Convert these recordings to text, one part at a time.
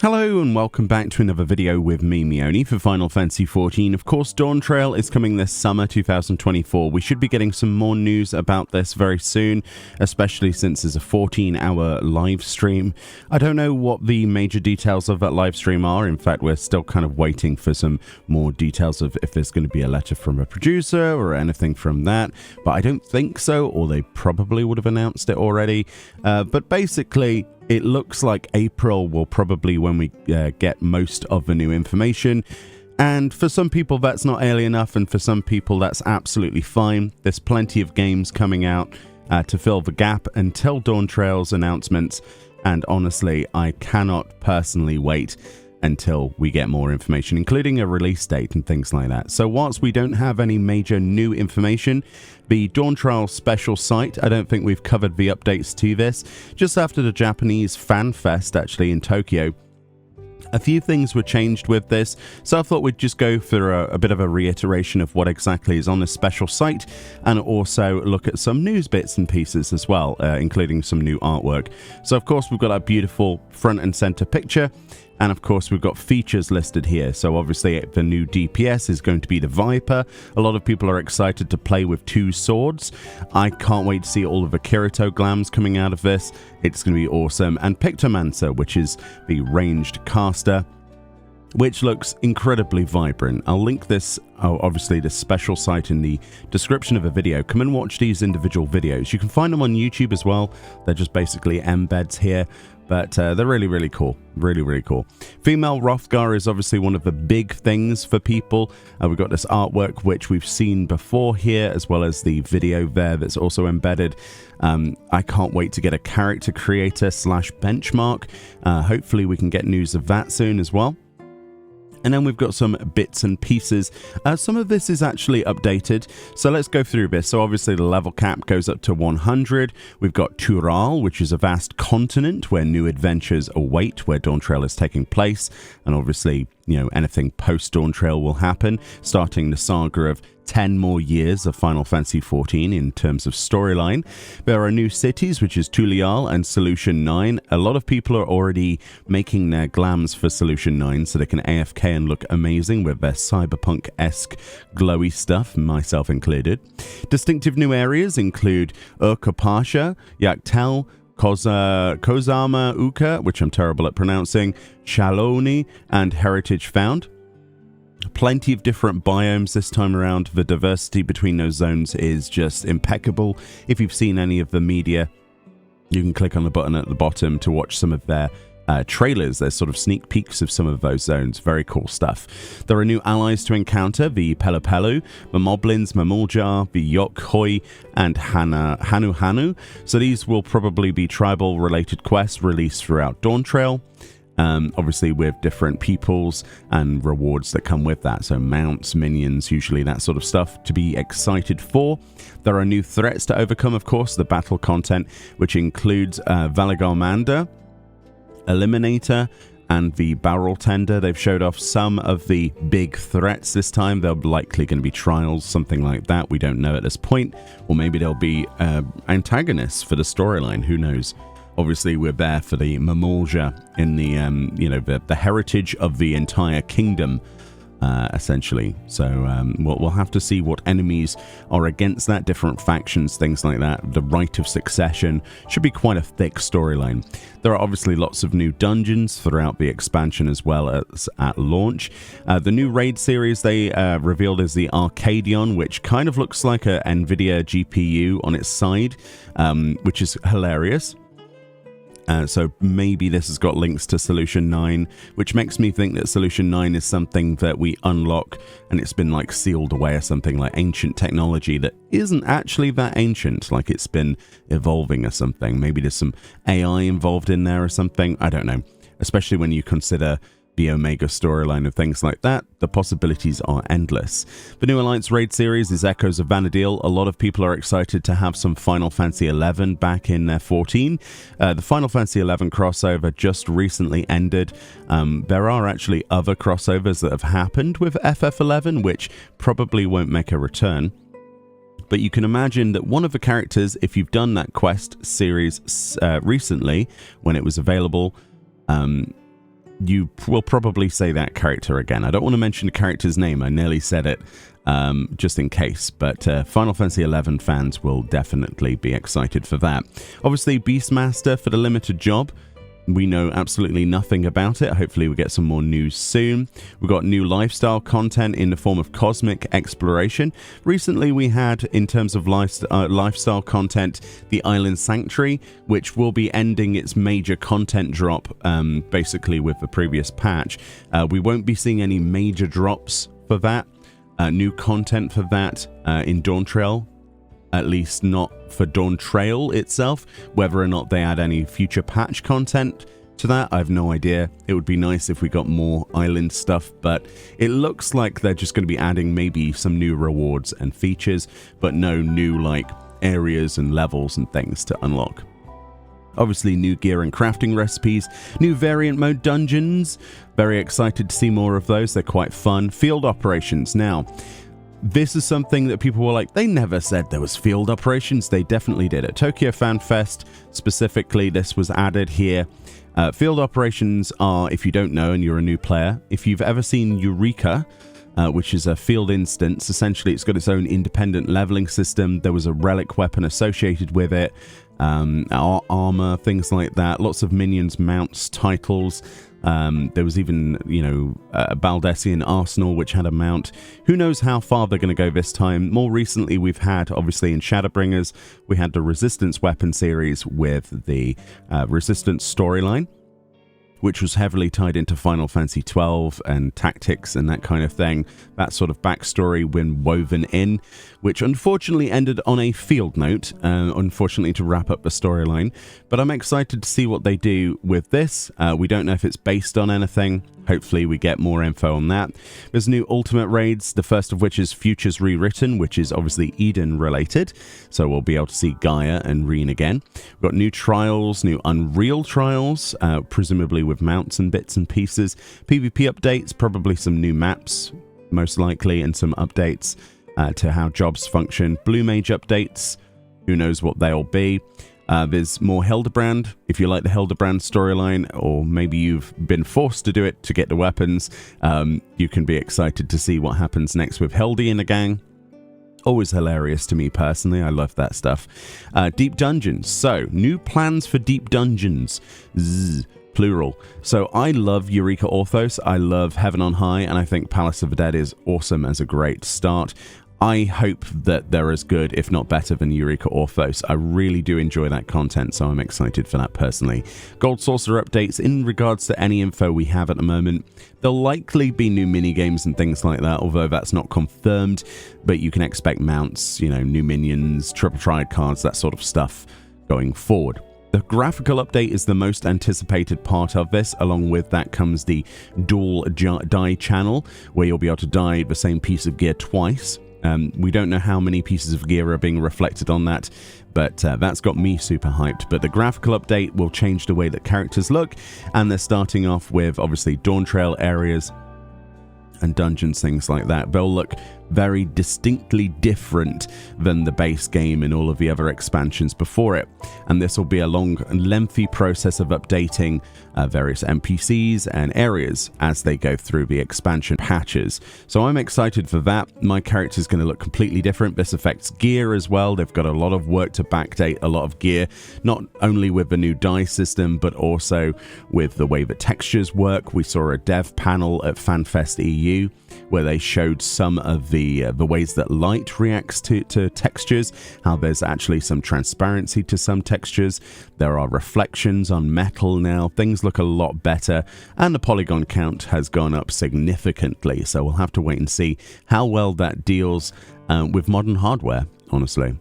Hello and welcome back to another video with me, Meoni, for Final Fantasy XIV. Of course, Dawntrail is coming this summer 2024. We should be getting some more news about this very soon, especially since it's a 14-hour live stream. I don't know what the major details of that live stream are. In fact, we're still kind of waiting for some more details of if there's going to be a letter from a producer or anything from that, but I don't think so, or they probably would have announced it already. But basically, it looks like April will probably when we get most of the new information. And for some people that's not early enough, and for some people that's absolutely fine. There's plenty of games coming out to fill the gap until Dawntrail's announcements. And honestly, I cannot personally wait until we get more information, including a release date and things like that. So whilst we don't have any major new information, the Dawntrail special site, I don't think we've covered the updates to this. Just after the Japanese Fan Fest, actually, in Tokyo, a few things were changed with this, so I thought we'd just go through a bit of a reiteration of what exactly is on this special site, and also look at some news bits and pieces as well, including some new artwork. So of course we've got that beautiful front and center picture, and of course we've got features listed here. So obviously the new DPS is going to be the Viper. A lot of people are excited to play with two swords. I can't wait to see all of the Kirito glams coming out of this. It's going to be awesome. And Pictomancer, which is the ranged caster, which looks incredibly vibrant. I'll link this, obviously this special site, in the description of the video. Come and watch these individual videos. You can find them on YouTube as well. They're just basically embeds here. But they're really, really cool. Really, really cool. Female Rothgar is obviously one of the big things for people. We've got this artwork, which we've seen before here, as well as the video there that's also embedded. I can't wait to get a character creator / benchmark. Hopefully we can get news of that soon as well. And then we've got some bits and pieces. Some of this is actually updated, so let's go through this. So obviously the level cap goes up to 100. We've got Tural, which is a vast continent where new adventures await, where Dawntrail is taking place. And obviously, you know, anything post Dawntrail will happen, starting the saga of 10 more years of Final Fantasy XIV in terms of storyline. There are new cities, which is Tulial and Solution 9. A lot of people are already making their glams for Solution 9 so they can AFK and look amazing with their cyberpunk-esque glowy stuff, myself included. Distinctive new areas include Urkapasha, Yaktel, Kozama Uka, which I'm terrible at pronouncing, Shaloni, and Heritage Found. Plenty of different biomes this time around. The diversity between those zones is just impeccable. If you've seen any of the media, you can click on the button at the bottom to watch some of their trailers. There's sort of sneak peeks of some of those zones. Very cool stuff. There are new allies to encounter: the Pelupelu, the Moblins, Mamuljar, the Yokhoi, and Hanu. So these will probably be tribal related quests released throughout Dawntrail. Obviously with different peoples and rewards that come with that. So mounts, minions, usually that sort of stuff to be excited for. There are new threats to overcome, of course, the battle content, which includes Valigarmanda, Eliminator, and the Barrel Tender. They've showed off some of the big threats this time. They're likely going to be trials, something like that. We don't know at this point. Or maybe there'll be antagonists for the storyline. Who knows? Obviously, we're there for the Mamulja in the, the heritage of the entire kingdom, essentially. So we'll have to see what enemies are against that, different factions, things like that. The Rite of Succession should be quite a thick storyline. There are obviously lots of new dungeons throughout the expansion as well as at launch. The new raid series they revealed is the Arcadion, which kind of looks like a NVIDIA GPU on its side, which is hilarious. So maybe this has got links to Solution 9, which makes me think that Solution 9 is something that we unlock and it's been like sealed away as something like ancient technology that isn't actually that ancient, like it's been evolving or something. Maybe there's some AI involved in there or something. I don't know. Especially when you consider the Omega storyline and things like that, the possibilities are endless. The new Alliance Raid series is Echoes of Vana'diel. A lot of people are excited to have some Final Fantasy XI back in 14. The Final Fantasy XI crossover just recently ended. There are actually other crossovers that have happened with FF11, which probably won't make a return. But you can imagine that one of the characters, if you've done that quest series recently, when it was available, you will probably say that character again. I don't want to mention the character's name. I nearly said it just in case. But Final Fantasy XI fans will definitely be excited for that. Obviously, Beastmaster for the limited job. We know absolutely nothing about it. Hopefully we get some more news soon. We've got new lifestyle content in the form of cosmic exploration. Recently we had, in terms of lifestyle content, the Island Sanctuary, which will be ending its major content drop, basically with the previous patch. We won't be seeing any major drops for that. New content for that in Dawntrail. At least not for Dawntrail itself. Whether or not they add any future patch content to that, I have no idea. It would be nice if we got more island stuff, but it looks like they're just going to be adding maybe some new rewards and features, but no new like areas and levels and things to unlock. Obviously, new gear and crafting recipes, new variant mode dungeons. Very excited to see more of those. They're quite fun. Field operations. Now, this is something that people were like, they never said there was field operations. They definitely did. At Tokyo Fan Fest, specifically, this was added here. Field operations are, if you don't know and you're a new player, if you've ever seen Eureka, which is a field instance, essentially it's got its own independent leveling system. There was a relic weapon associated with it, armor, things like that. Lots of minions, mounts, titles. There was even, a Baldessian arsenal which had a mount. Who knows how far they're going to go this time. More recently, we've had, obviously in Shadowbringers, we had the Resistance weapon series with the Resistance storyline, which was heavily tied into Final Fantasy XII and tactics and that kind of thing. That sort of backstory when woven in, which unfortunately ended on a field note, unfortunately to wrap up the storyline. But I'm excited to see what they do with this. We don't know if it's based on anything. Hopefully we get more info on that. There's new Ultimate Raids, the first of which is Futures Rewritten, which is obviously Eden related. So we'll be able to see Gaia and Reen again. We've got new trials, new Unreal trials, presumably with mounts and bits and pieces. PvP updates, probably some new maps, most likely, and some updates to how jobs function. Blue Mage updates, who knows what they'll be. There's more Hildebrand, if you like the Hildebrand storyline, or maybe you've been forced to do it to get the weapons. You can be excited to see what happens next with Hildy and the gang. Always hilarious to me personally. I love that stuff. Deep Dungeons. So, new plans for Deep Dungeons. Plural. So I love Eureka Orthos. I love Heaven on High, and I think Palace of the Dead is awesome as a great start. I hope that they're as good, if not better, than Eureka Orthos. I really do enjoy that content, so I'm excited for that personally. Gold Saucer updates in regards to any info we have at the moment. There'll likely be new minigames and things like that, although that's not confirmed, but you can expect mounts, new minions, triple triad cards, that sort of stuff going forward. The graphical update is the most anticipated part of this. Along with that comes the dual dye channel, where you'll be able to dye the same piece of gear twice. We don't know how many pieces of gear are being reflected on that, but that's got me super hyped. But the graphical update will change the way that characters look, and they're starting off with, obviously, Dawntrail areas and dungeons, things like that. They'll look very distinctly different than the base game and all of the other expansions before it. And this will be a long and lengthy process of updating various NPCs and areas as they go through the expansion patches. So I'm excited for that. My character is going to look completely different. This affects gear as well. They've got a lot of work to backdate a lot of gear, not only with the new dye system, but also with the way the textures work. We saw a dev panel at FanFest EU where they showed some of the ways that light reacts to textures, how there's actually some transparency to some textures. There are reflections on metal now. Things look a lot better, and the polygon count has gone up significantly. So we'll have to wait and see how well that deals with modern hardware, honestly.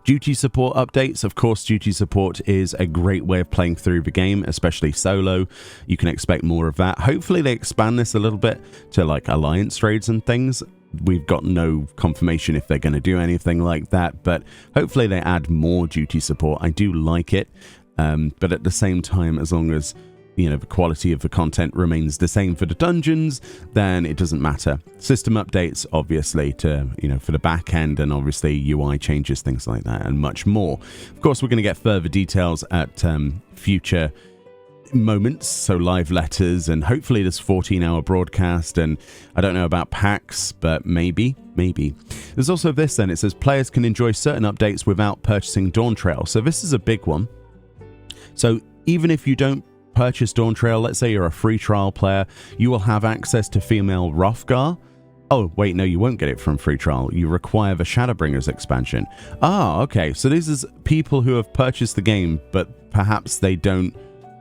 Duty support updates. Of course, duty support is a great way of playing through the game, especially solo. You can expect more of that. Hopefully they expand this a little bit to like alliance raids and things. We've got no confirmation if they're going to do anything like that, but hopefully they add more duty support. I do like it, but at the same time, as long as the quality of the content remains the same for the dungeons, then it doesn't matter. System updates, obviously, to for the back end, and obviously UI changes, things like that, and much more. Of course, we're going to get further details at future moments, so live letters, and hopefully this 14-hour broadcast, and I don't know about packs, but maybe. There's also this then, it says players can enjoy certain updates without purchasing Dawntrail. So this is a big one. So even if you don't purchase Dawntrail, let's say you're a free trial player, you will have access to female Rothgar. Oh, wait, no, you won't get it from free trial. You require the Shadowbringers expansion. Ah, okay, so this is people who have purchased the game, but perhaps they don't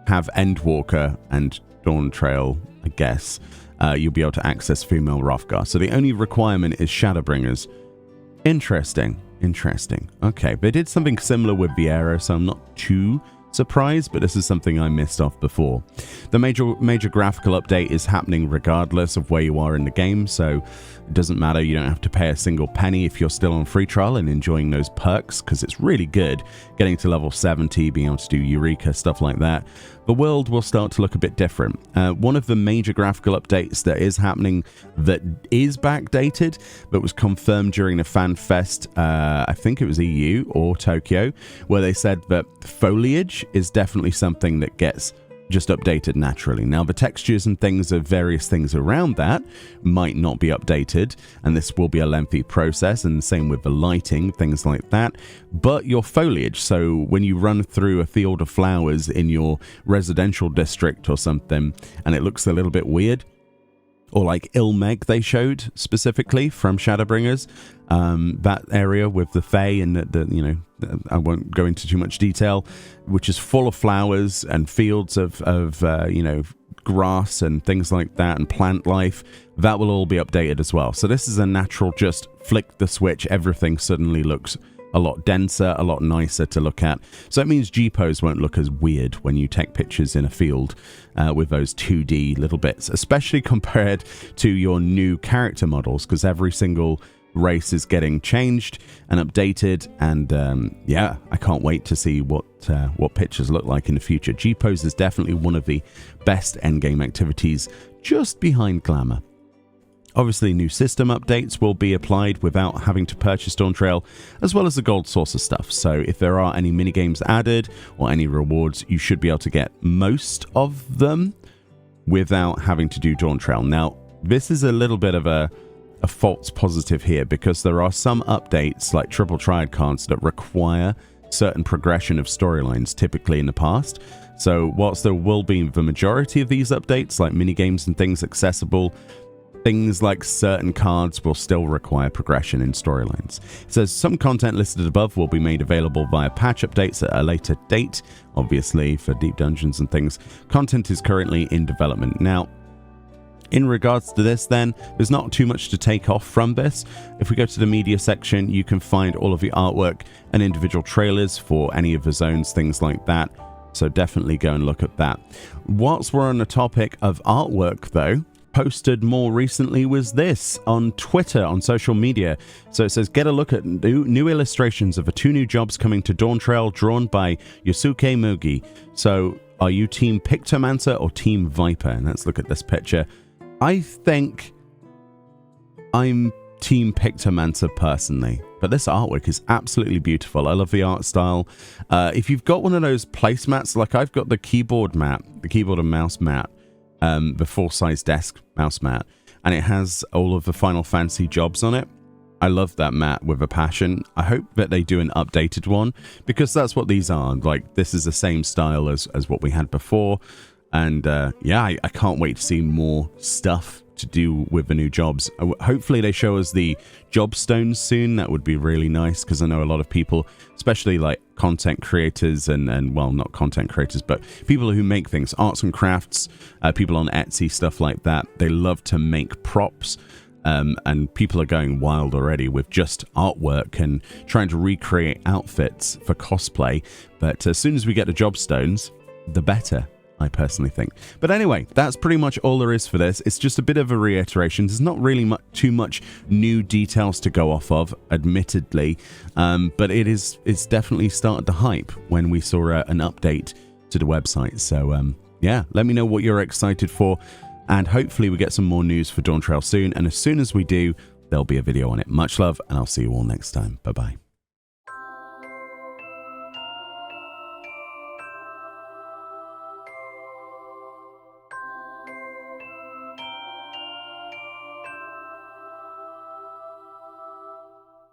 have Endwalker and Dawntrail, I guess. You'll be able to access female Rothgar. So the only requirement is Shadowbringers. Interesting. Okay, they did something similar with Viera, so I'm not too surprised, but this is something I missed off before. The major graphical update is happening regardless of where you are in the game, so it doesn't matter. You don't have to pay a single penny if you're still on free trial and enjoying those perks, because it's really good getting to level 70, being able to do Eureka, stuff like that. The world will start to look a bit different. One of the major graphical updates that is happening that is backdated, but was confirmed during the Fan Fest, I think it was EU or Tokyo, where they said that foliage is definitely something that gets just updated naturally. Now, the textures and things of various things around that might not be updated, and this will be a lengthy process, and same with the lighting, things like that. But your foliage, so when you run through a field of flowers in your residential district or something, and it looks a little bit weird, or like Ilmeg they showed specifically from Shadowbringers, that area with the Fae and the I won't go into too much detail, which is full of flowers and fields of grass and things like that, and plant life, that will all be updated as well. So this is a natural, just flick the switch, everything suddenly looks a lot denser, a lot nicer to look at. So it means G-pose won't look as weird when you take pictures in a field with those 2D little bits, especially compared to your new character models, because every single race is getting changed and updated, and yeah, I can't wait to see what pictures look like in the future. G-pose is definitely one of the best endgame activities, just behind glamour. Obviously, new system updates will be applied without having to purchase Dawntrail, as well as the gold saucer stuff. So if there are any minigames added or any rewards, you should be able to get most of them without having to do Dawntrail. Now, this is a little bit of a false positive here, because there are some updates like Triple Triad cards that require certain progression of storylines, typically in the past. So whilst there will be the majority of these updates, like minigames and things accessible, things like certain cards will still require progression in storylines. It says some content listed above will be made available via patch updates at a later date. Obviously, for deep dungeons and things, content is currently in development. Now, in regards to this then, there's not too much to take off from this. If we go to the media section, you can find all of the artwork and individual trailers for any of the zones, things like that. So definitely go and look at that. Whilst we're on the topic of artwork though, posted more recently was this on Twitter, on social media. So it says, get a look at new illustrations of the 2 new jobs coming to Dawntrail, drawn by Yosuke Mugi. So are you Team Pictomancer or Team Viper? And let's look at this picture. I think I'm Team Pictomancer personally, but this artwork is absolutely beautiful. I love the art style. If you've got one of those placemats, like I've got the keyboard mat, the keyboard and mouse mat, the full-size desk mouse mat, and it has all of the Final Fantasy jobs on it. I love that mat with a passion. I hope that they do an updated one, because that's what these are. Like, this is the same style as what we had before. And yeah, I can't wait to see more stuff to do with the new jobs. Hopefully they show us the job stones soon. That would be really nice, because I know a lot of people, especially like content creators and well, not content creators, but people who make things, arts and crafts, people on Etsy, stuff like that. They love to make props. And people are going wild already with just artwork and trying to recreate outfits for cosplay. But as soon as we get the job stones, the better, I personally think. But anyway, that's pretty much all there is for this. It's just a bit of a reiteration. There's not really too much new details to go off of, admittedly. But it's definitely started to hype when we saw an update to the website. So yeah, let me know what you're excited for. And hopefully we get some more news for Dawntrail soon. And as soon as we do, there'll be a video on it. Much love, and I'll see you all next time. Bye-bye.